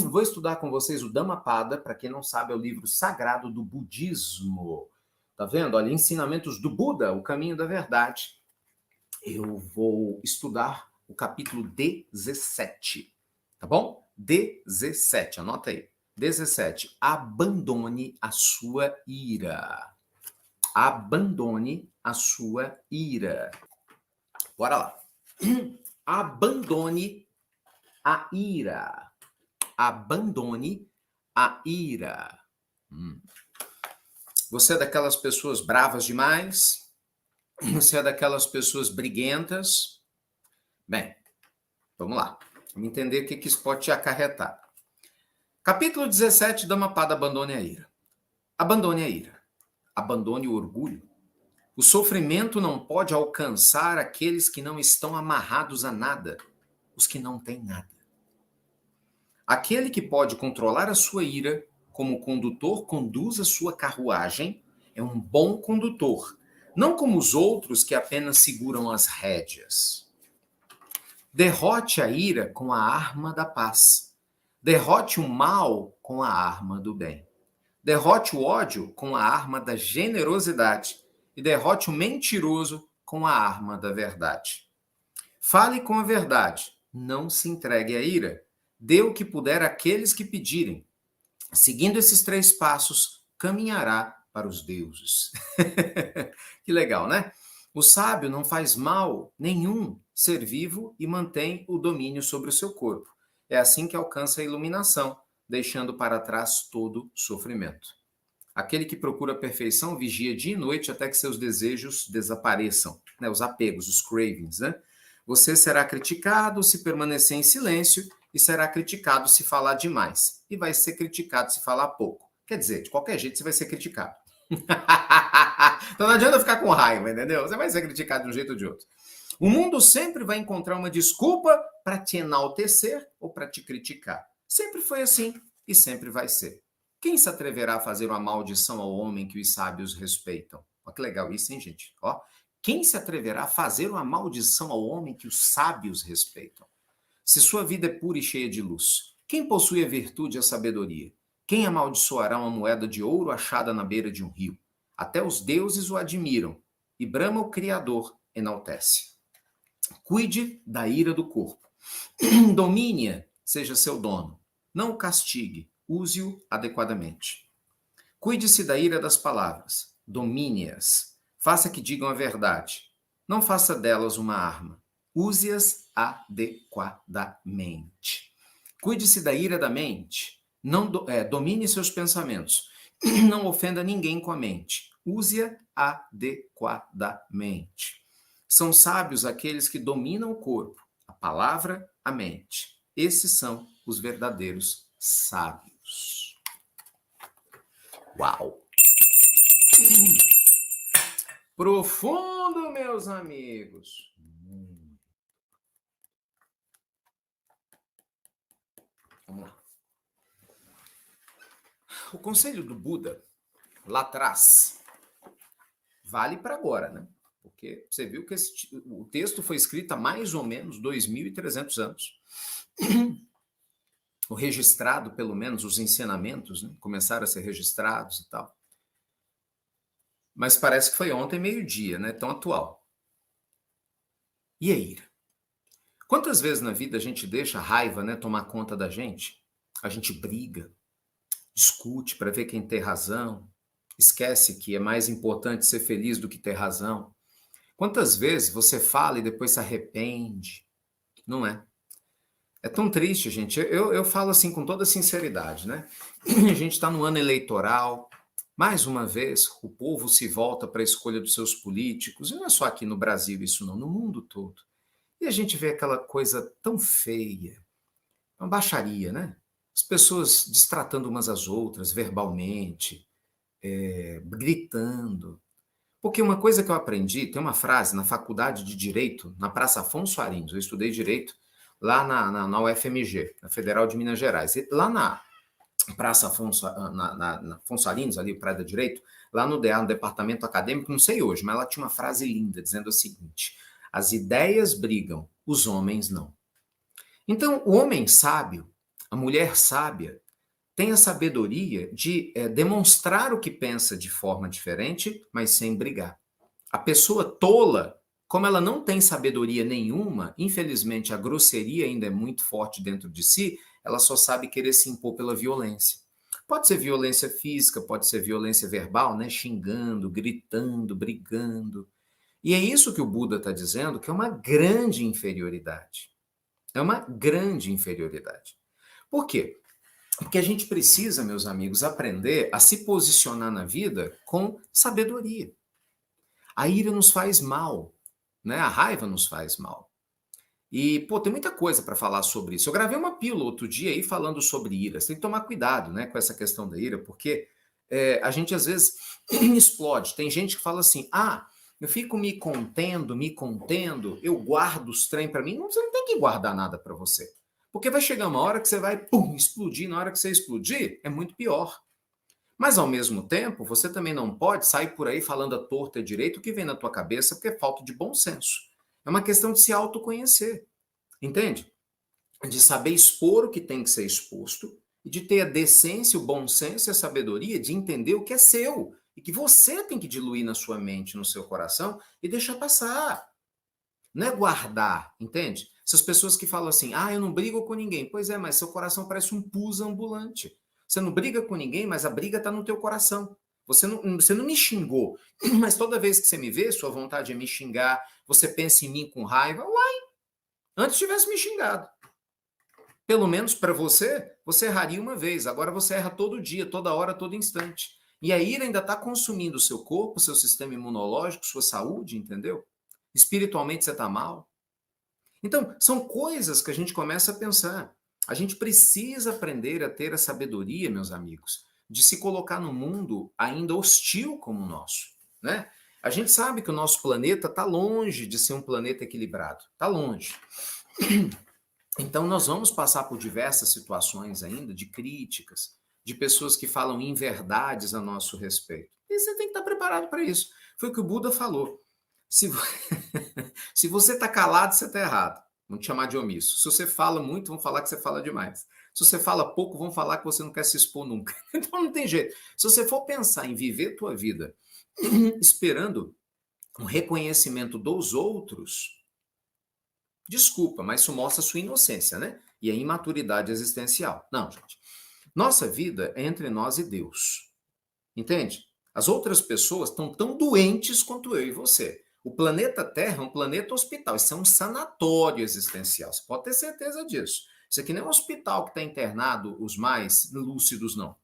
Vou estudar com vocês o Dhammapada, para quem não sabe, é o livro sagrado do budismo. Tá vendo? Olha, ensinamentos do Buda, o caminho da verdade. Eu vou estudar o capítulo 17, tá bom? 17, anota aí. 17. Abandone a sua ira. Abandone a sua ira. Bora lá. Abandone a ira. Abandone a ira. Você é daquelas pessoas bravas demais? Você é daquelas pessoas briguentas? Bem, vamos lá. Vamos entender o que isso pode te acarretar. Capítulo 17, Dhammapada, abandone a ira. Abandone a ira. Abandone o orgulho. O sofrimento não pode alcançar aqueles que não estão amarrados a nada, os que não têm nada. Aquele que pode controlar a sua ira, como o condutor conduz a sua carruagem, é um bom condutor, não como os outros que apenas seguram as rédeas. Derrote a ira com a arma da paz. Derrote o mal com a arma do bem. Derrote o ódio com a arma da generosidade. E derrote o mentiroso com a arma da verdade. Fale com a verdade. Não se entregue à ira. Dê o que puder àqueles que pedirem. Seguindo esses 3 passos, caminhará para os deuses. Que legal, né? O sábio não faz mal nenhum ser vivo e mantém o domínio sobre o seu corpo. É assim que alcança a iluminação, deixando para trás todo sofrimento. Aquele que procura a perfeição vigia dia e noite até que seus desejos desapareçam, né? Os apegos, os cravings, né? Você será criticado se permanecer em silêncio e será criticado se falar demais. E vai ser criticado se falar pouco. Quer dizer, de qualquer jeito você vai ser criticado. Então não adianta ficar com raiva, entendeu? Você vai ser criticado de um jeito ou de outro. O mundo sempre vai encontrar uma desculpa para te enaltecer ou para te criticar. Sempre foi assim e sempre vai ser. Quem se atreverá a fazer uma maldição ao homem que os sábios respeitam? Olha que legal isso, hein, gente? Ó, quem se atreverá a fazer uma maldição ao homem que os sábios respeitam? Se sua vida é pura e cheia de luz, quem possui a virtude e a sabedoria? Quem amaldiçoará uma moeda de ouro achada na beira de um rio? Até os deuses o admiram, e Brahma, o Criador, enaltece. Cuide da ira do corpo. Domine-a, seja seu dono. Não o castigue, use-o adequadamente. Cuide-se da ira das palavras. Domine-as. Faça que digam a verdade. Não faça delas uma arma. Use-as adequadamente. Cuide-se da ira da mente. Não domine seus pensamentos. Não ofenda ninguém com a mente. Use-a adequadamente. São sábios aqueles que dominam o corpo, a palavra, a mente. Esses são os verdadeiros sábios. Uau! Profundo, meus amigos. Vamos lá. O conselho do Buda, lá atrás, vale para agora, né? Porque você viu que o texto foi escrito há mais ou menos 2.300 anos. O registrado, pelo menos, os ensinamentos, né, começaram a ser registrados e tal. Mas parece que foi ontem, meio-dia, né? Tão atual. E a ira? Quantas vezes na vida a gente deixa a raiva, né, tomar conta da gente? A gente briga, discute para ver quem tem razão, esquece que é mais importante ser feliz do que ter razão. Quantas vezes você fala e depois se arrepende? Não é? É tão triste, gente. Eu falo assim com toda sinceridade, né? A gente está no ano eleitoral. Mais uma vez, o povo se volta para a escolha dos seus políticos. E não é só aqui no Brasil isso não, no mundo todo. E a gente vê aquela coisa tão feia, uma baixaria, né? As pessoas destratando umas às outras verbalmente, gritando. Porque uma coisa que eu aprendi, tem uma frase na faculdade de Direito, na Praça Afonso Arinos, eu estudei Direito lá na UFMG, na Federal de Minas Gerais. E lá na Praça Afonso, na Afonso Arinos, ali, Praia do Direito, lá no DA, no departamento acadêmico, não sei hoje, mas ela tinha uma frase linda, dizendo o seguinte: as ideias brigam, os homens não. Então, o homem sábio A mulher sábia tem a sabedoria de demonstrar o que pensa de forma diferente, mas sem brigar. A pessoa tola, como ela não tem sabedoria nenhuma, infelizmente a grosseria ainda é muito forte dentro de si, ela só sabe querer se impor pela violência. Pode ser violência física, pode ser violência verbal, né? Xingando, gritando, brigando. E é isso que o Buda está dizendo, que é uma grande inferioridade. É uma grande inferioridade. Por quê? Porque a gente precisa, meus amigos, aprender a se posicionar na vida com sabedoria. A ira nos faz mal, né? A raiva nos faz mal. E, pô, tem muita coisa para falar sobre isso. Eu gravei uma pílula outro dia aí falando sobre ira. Você tem que tomar cuidado, né, com essa questão da ira, porque a gente às vezes explode. Tem gente que fala assim: ah, eu fico me contendo, eu guardo os trem para mim. Não, você não tem que guardar nada para você. Porque vai chegar uma hora que você vai explodir. Na hora que você explodir, é muito pior. Mas, ao mesmo tempo, você também não pode sair por aí falando à torta e direito o que vem na tua cabeça, porque é falta de bom senso. É uma questão de se autoconhecer, entende? De saber expor o que tem que ser exposto e de ter a decência, o bom senso e a sabedoria de entender o que é seu e que você tem que diluir na sua mente, no seu coração e deixar passar. Não é guardar, entende? Essas pessoas que falam assim: ah, eu não brigo com ninguém. Pois é, mas seu coração parece um pus ambulante. Você não briga com ninguém, mas a briga está no teu coração. Você não me xingou, mas toda vez que você me vê, sua vontade é me xingar, você pensa em mim com raiva. Uai, antes tivesse me xingado. Pelo menos para você, você erraria uma vez. Agora você erra todo dia, toda hora, todo instante. E a ira ainda está consumindo o seu corpo, seu sistema imunológico, sua saúde, entendeu? Espiritualmente você está mal. Então, são coisas que a gente começa a pensar. A gente precisa aprender a ter a sabedoria, meus amigos, de se colocar no mundo ainda hostil como o nosso, né? A gente sabe que o nosso planeta está longe de ser um planeta equilibrado. Está longe. Então, nós vamos passar por diversas situações ainda de críticas, de pessoas que falam inverdades a nosso respeito. E você tem que estar preparado para isso. Foi o que o Buda falou. Se você está calado, você está errado. Vamos te chamar de omisso. Se você fala muito, vão falar que você fala demais. Se você fala pouco, vão falar que você não quer se expor nunca. Então não tem jeito. Se você for pensar em viver tua vida esperando um reconhecimento dos outros, desculpa, mas isso mostra a sua inocência, né? E a imaturidade existencial. Não, gente. Nossa vida é entre nós e Deus. Entende? As outras pessoas estão tão doentes quanto eu e você. O planeta Terra é um planeta hospital. Isso é um sanatório existencial. Você pode ter certeza disso. Isso aqui não é um hospital que está internado os mais lúcidos, não.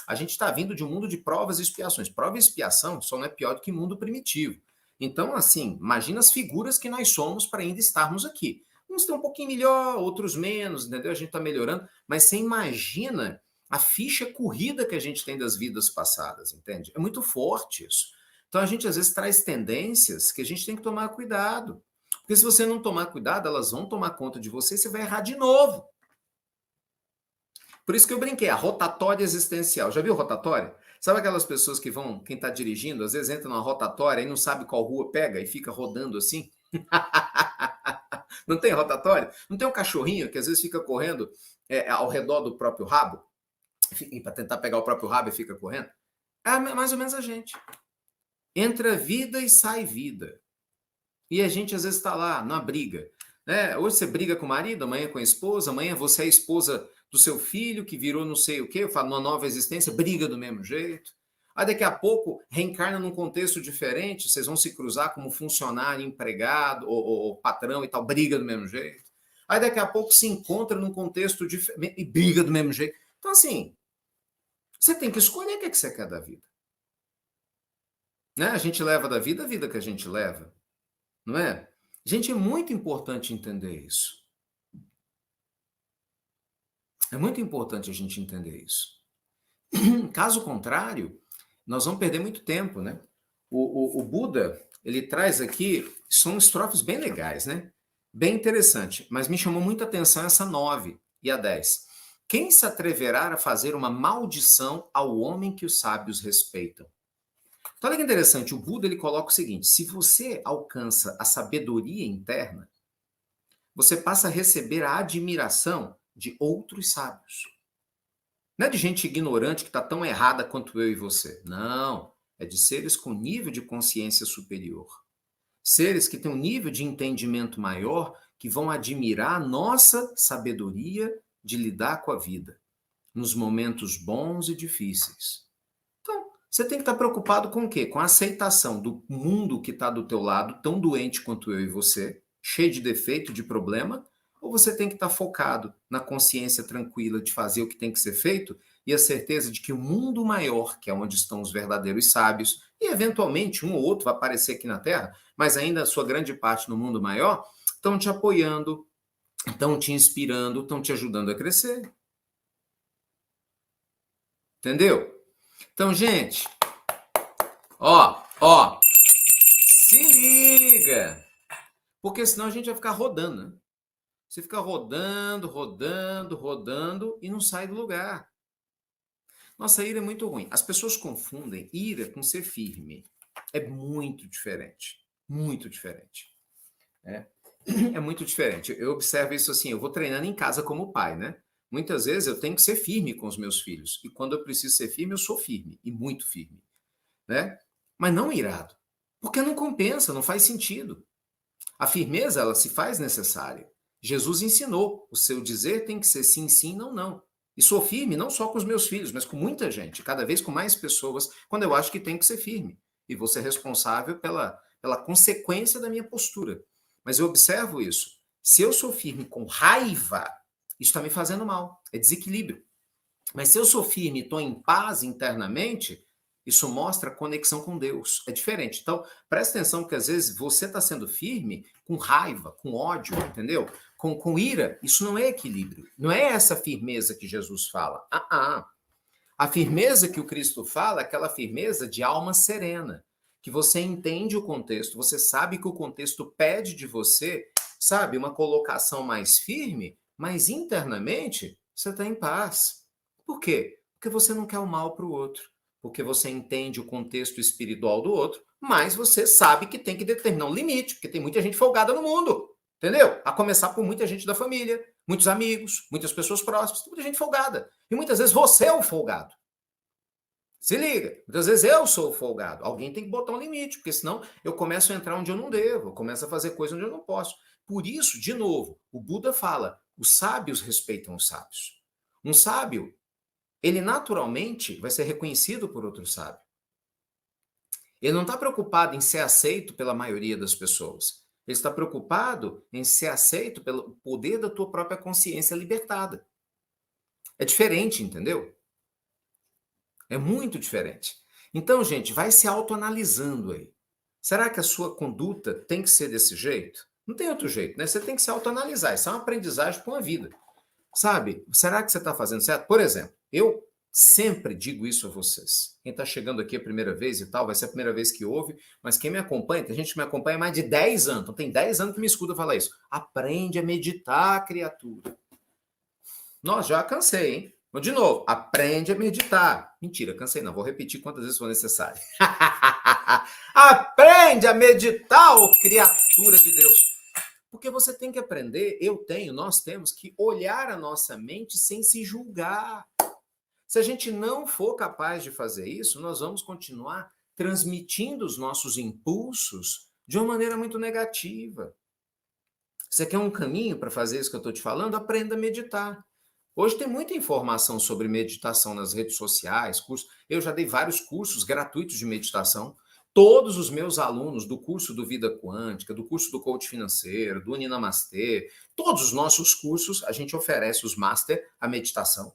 A gente está vindo de um mundo de provas e expiações. Prova e expiação só não é pior do que mundo primitivo. Então, assim, imagina as figuras que nós somos para ainda estarmos aqui. Uns estão um pouquinho melhor, outros menos, entendeu? A gente está melhorando. Mas você imagina a ficha corrida que a gente tem das vidas passadas, entende? É muito forte isso. Então a gente às vezes traz tendências que a gente tem que tomar cuidado. Porque se você não tomar cuidado, elas vão tomar conta de você e você vai errar de novo. Por isso que eu brinquei, a rotatória existencial. Já viu rotatória? Sabe aquelas pessoas que vão, quem está dirigindo, às vezes entra numa rotatória e não sabe qual rua pega e fica rodando assim? Não tem rotatória? Não tem um cachorrinho que às vezes fica correndo ao redor do próprio rabo? Para tentar pegar o próprio rabo e fica correndo? É mais ou menos a gente. Entra vida e sai vida. E a gente às vezes está lá, na briga. Né? Hoje você briga com o marido, amanhã com a esposa, amanhã você é a esposa do seu filho, que virou não sei o quê, eu falo, numa nova existência, briga do mesmo jeito. Aí daqui a pouco reencarna num contexto diferente, vocês vão se cruzar como funcionário, empregado, ou patrão e tal, briga do mesmo jeito. Aí daqui a pouco se encontra num contexto diferente e briga do mesmo jeito. Então, assim, você tem que escolher o que você quer da vida. Né? A gente leva da vida a vida que a gente leva. Não é? Gente, é muito importante entender isso. É muito importante a gente entender isso. Caso contrário, nós vamos perder muito tempo, né? O Buda, ele traz aqui, são estrofes bem legais, né? Bem interessante, mas me chamou muita atenção essa 9 e a 10. Quem se atreverá a fazer uma maldição ao homem que os sábios respeitam? Então, olha que interessante, o Buda ele coloca o seguinte: se você alcança a sabedoria interna, você passa a receber a admiração de outros sábios. Não é de gente ignorante que está tão errada quanto eu e você. Não. É de seres com nível de consciência superior. Seres que têm um nível de entendimento maior, que vão admirar a nossa sabedoria de lidar com a vida, nos momentos bons e difíceis. Então, você tem que estar preocupado com o quê? Com a aceitação do mundo que está do teu lado, tão doente quanto eu e você, cheio de defeito, de problema, ou você tem que estar focado na consciência tranquila de fazer o que tem que ser feito e a certeza de que o mundo maior, que é onde estão os verdadeiros sábios, e eventualmente um ou outro vai aparecer aqui na Terra, mas ainda a sua grande parte no mundo maior, estão te apoiando, estão te inspirando, estão te ajudando a crescer. Entendeu? Então, gente, ó, se liga! Porque senão a gente vai ficar rodando, né? Você fica rodando e não sai do lugar. Nossa, ira é muito ruim. As pessoas confundem ira com ser firme. É muito diferente. Muito diferente. É muito diferente. Eu observo isso assim, eu vou treinando em casa como pai, né? Muitas vezes eu tenho que ser firme com os meus filhos. E quando eu preciso ser firme, eu sou firme. E muito firme. Né? Mas não irado. Porque não compensa, não faz sentido. A firmeza, ela se faz necessária. Jesus ensinou, o seu dizer tem que ser sim, sim, não, não. E sou firme não só com os meus filhos, mas com muita gente, cada vez com mais pessoas, quando eu acho que tem que ser firme. E vou ser responsável pela consequência da minha postura. Mas eu observo isso. Se eu sou firme com raiva, isso está me fazendo mal. É desequilíbrio. Mas se eu sou firme e estou em paz internamente, isso mostra conexão com Deus. É diferente. Então, presta atenção que às vezes você está sendo firme com raiva, com ódio, entendeu? Com ira. Isso não é equilíbrio. Não é essa firmeza que Jesus fala. A firmeza que o Cristo fala é aquela firmeza de alma serena. Que você entende o contexto, você sabe que o contexto pede de você, sabe, uma colocação mais firme, mas internamente você está em paz. Por quê? Porque você não quer o mal para o outro. Porque você entende o contexto espiritual do outro, mas você sabe que tem que determinar um limite, porque tem muita gente folgada no mundo, entendeu? A começar por muita gente da família, muitos amigos, muitas pessoas próximas, muita gente folgada. E muitas vezes você é o folgado. Se liga, muitas vezes eu sou o folgado. Alguém tem que botar um limite, porque senão eu começo a entrar onde eu não devo, eu começo a fazer coisa onde eu não posso. Por isso, de novo, o Buda fala, os sábios respeitam os sábios. Um sábio, ele naturalmente vai ser reconhecido por outro sábio. Ele não está preocupado em ser aceito pela maioria das pessoas. Ele está preocupado em ser aceito pelo poder da tua própria consciência libertada. É diferente, entendeu? É muito diferente. Então, gente, vai se autoanalisando aí. Será que a sua conduta tem que ser desse jeito? Não tem outro jeito, né? Você tem que se autoanalisar. Isso é uma aprendizagem para uma vida. Sabe? Será que você está fazendo certo? Por exemplo, eu sempre digo isso a vocês. Quem está chegando aqui a primeira vez e tal, vai ser a primeira vez que ouve, mas quem me acompanha, tem gente que me acompanha há mais de 10 anos. Então tem 10 anos que me escuta falar isso. Aprende a meditar, criatura. Nossa, já cansei, hein? Mas, de novo, aprende a meditar. Mentira, cansei não. Vou repetir quantas vezes for necessário. Aprende a meditar, ô criatura de Deus. Porque você tem que aprender, nós temos que olhar a nossa mente sem se julgar. Se a gente não for capaz de fazer isso, nós vamos continuar transmitindo os nossos impulsos de uma maneira muito negativa. Você quer um caminho para fazer isso que eu estou te falando? Aprenda a meditar. Hoje tem muita informação sobre meditação nas redes sociais, cursos. Eu já dei vários cursos gratuitos de meditação. Todos os meus alunos do curso do Vida Quântica, do curso do Coach Financeiro, do Uninamastê, todos os nossos cursos, a gente oferece os Master, a meditação.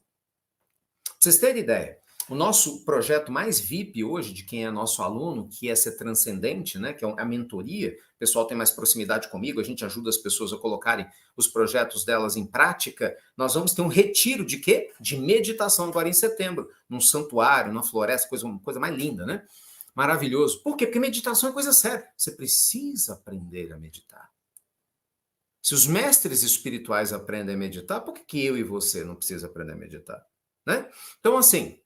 Pra vocês terem ideia, o nosso projeto mais VIP hoje, de quem é nosso aluno, que é ser transcendente, né, que é a mentoria, o pessoal tem mais proximidade comigo, a gente ajuda as pessoas a colocarem os projetos delas em prática. Nós vamos ter um retiro de quê? De meditação agora em setembro, num santuário, numa floresta, coisa mais linda, né? Maravilhoso. Por quê? Porque meditação é coisa séria. Você precisa aprender a meditar. Se os mestres espirituais aprendem a meditar, por que eu e você não precisa aprender a meditar? Né? Então, assim,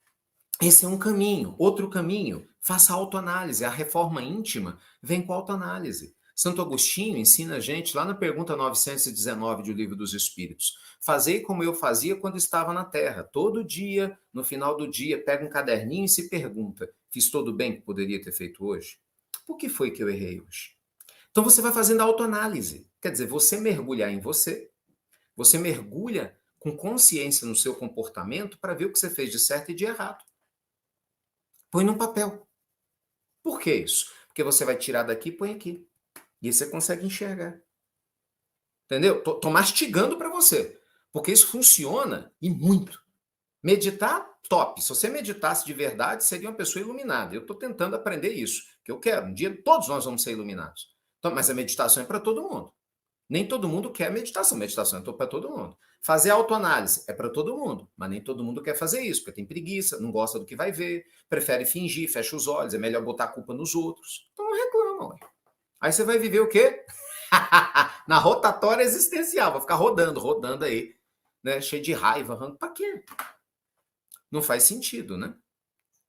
esse é um caminho. Outro caminho, faça autoanálise. A reforma íntima vem com autoanálise. Santo Agostinho ensina a gente, lá na pergunta 919 do Livro dos Espíritos, fazei como eu fazia quando estava na Terra. Todo dia, no final do dia, pega um caderninho e se pergunta, fiz todo o bem que poderia ter feito hoje? Por que foi que eu errei hoje? Então você vai fazendo autoanálise. Quer dizer, você mergulhar em você, você mergulha com consciência no seu comportamento para ver o que você fez de certo e de errado. Põe no papel. Por que isso? Porque você vai tirar daqui e põe aqui. E aí você consegue enxergar. Entendeu? Tô mastigando para você. Porque isso funciona e muito. Meditar, top. Se você meditasse de verdade, seria uma pessoa iluminada. Eu estou tentando aprender isso, que eu quero. Um dia todos nós vamos ser iluminados. Então, mas a meditação é para todo mundo. Nem todo mundo quer meditação. Meditação é para todo mundo. Fazer autoanálise é para todo mundo, mas nem todo mundo quer fazer isso, porque tem preguiça, não gosta do que vai ver, prefere fingir, fecha os olhos, é melhor botar a culpa nos outros. Então não reclama, ué. Aí você vai viver o quê? Na rotatória existencial, vai ficar rodando aí, né? Cheio de raiva, pra quê? Não faz sentido, né?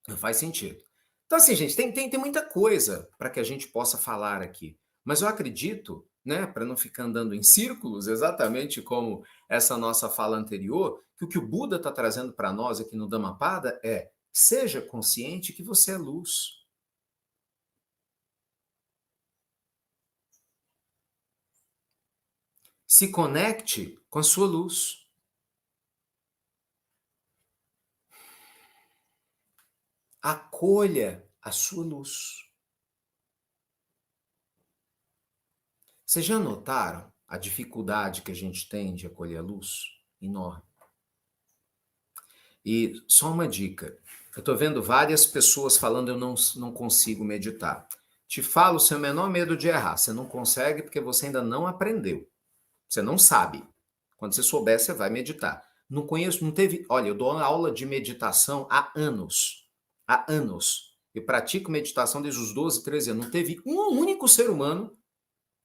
Não faz sentido. Então, assim, gente, tem muita coisa para que a gente possa falar aqui. Mas eu acredito, né, para não ficar andando em círculos, exatamente como essa nossa fala anterior, que o que o Buda está trazendo para nós aqui no Dhammapada é: seja consciente que você é luz. Se conecte com a sua luz. Acolha a sua luz. Vocês já notaram a dificuldade que a gente tem de acolher a luz? Enorme. E só uma dica. Eu estou vendo várias pessoas falando eu não consigo meditar. Te falo o seu menor medo de errar. Você não consegue porque você ainda não aprendeu. Você não sabe. Quando você souber, você vai meditar. Não conheço, não teve... Olha, eu dou aula de meditação há anos. Há anos. Eu pratico meditação desde os 12, 13 anos. Não teve um único ser humano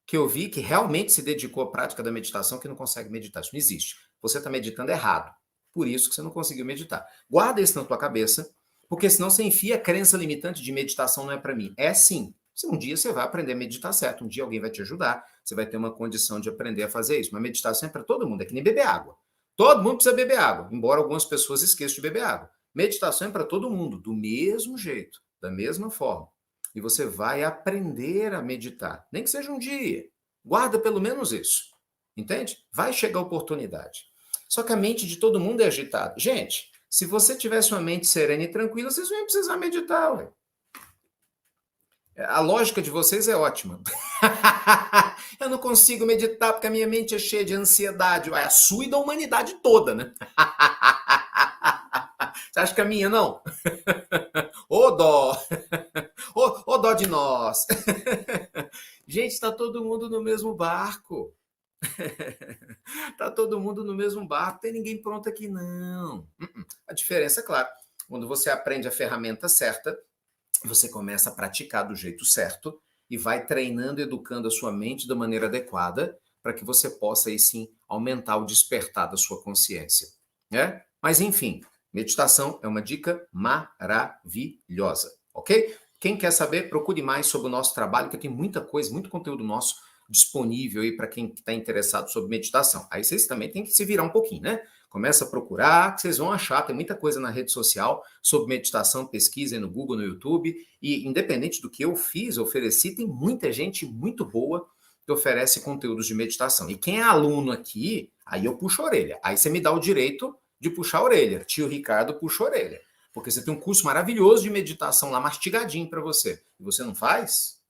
que eu vi que realmente se dedicou à prática da meditação que não consegue meditar. Isso não existe. Você está meditando errado. Por isso que você não conseguiu meditar. Guarda isso na tua cabeça, porque senão você enfia a crença limitante de meditação não é para mim. É sim. Um dia você vai aprender a meditar certo, um dia alguém vai te ajudar, você vai ter uma condição de aprender a fazer isso. Mas meditação é para todo mundo, é que nem beber água. Todo mundo precisa beber água, embora algumas pessoas esqueçam de beber água. Meditação é para todo mundo, do mesmo jeito, da mesma forma. E você vai aprender a meditar, nem que seja um dia. Guarda pelo menos isso, entende? Vai chegar a oportunidade. Só que a mente de todo mundo é agitada. Gente, se você tivesse uma mente serena e tranquila, vocês não iam precisar meditar, ué. A lógica de vocês é ótima. Eu não consigo meditar porque a minha mente é cheia de ansiedade. Ué, a sua e da humanidade toda, né? Você acha que a minha não? Ô dó! Ô dó de nós! Gente, está todo mundo no mesmo barco. Tá todo mundo no mesmo barco, não tem ninguém pronto aqui, não. A diferença, é claro, quando você aprende a ferramenta certa, você começa a praticar do jeito certo e vai treinando, educando a sua mente da maneira adequada para que você possa, aí sim, aumentar o despertar da sua consciência, né? Mas, enfim, meditação é uma dica maravilhosa, ok? Quem quer saber, procure mais sobre o nosso trabalho, que tem muita coisa, muito conteúdo nosso disponível aí para quem está interessado sobre meditação. Aí vocês também têm que se virar um pouquinho, né? Começa a procurar, que vocês vão achar, tem muita coisa na rede social sobre meditação, pesquisem no Google, no YouTube, e independente do que eu fiz, ofereci, tem muita gente muito boa que oferece conteúdos de meditação. E quem é aluno aqui, aí eu puxo a orelha. Aí você me dá o direito de puxar a orelha. Tio Ricardo puxa a orelha. Porque você tem um curso maravilhoso de meditação lá, mastigadinho para você. E você não faz?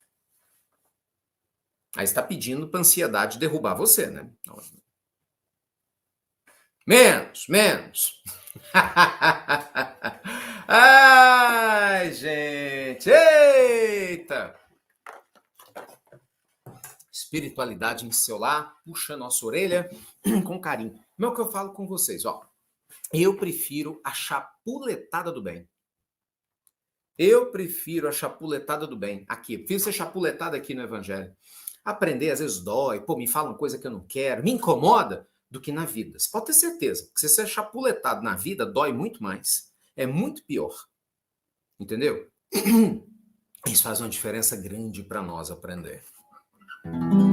Aí está pedindo para a ansiedade derrubar você, né? Menos. Ai, gente. Eita. Espiritualidade em seu lar, puxa a nossa orelha com carinho. Como é que eu falo com vocês, ó. Eu prefiro a chapuletada do bem. Eu prefiro a chapuletada do bem. Aqui, eu prefiro ser chapuletada aqui no Evangelho. Aprender, às vezes, dói. Pô, me falam coisa que eu não quero. Me incomoda do que na vida. Você pode ter certeza que se você é chapuletado na vida, dói muito mais. É muito pior. Entendeu? Isso faz uma diferença grande para nós aprender. Tchau.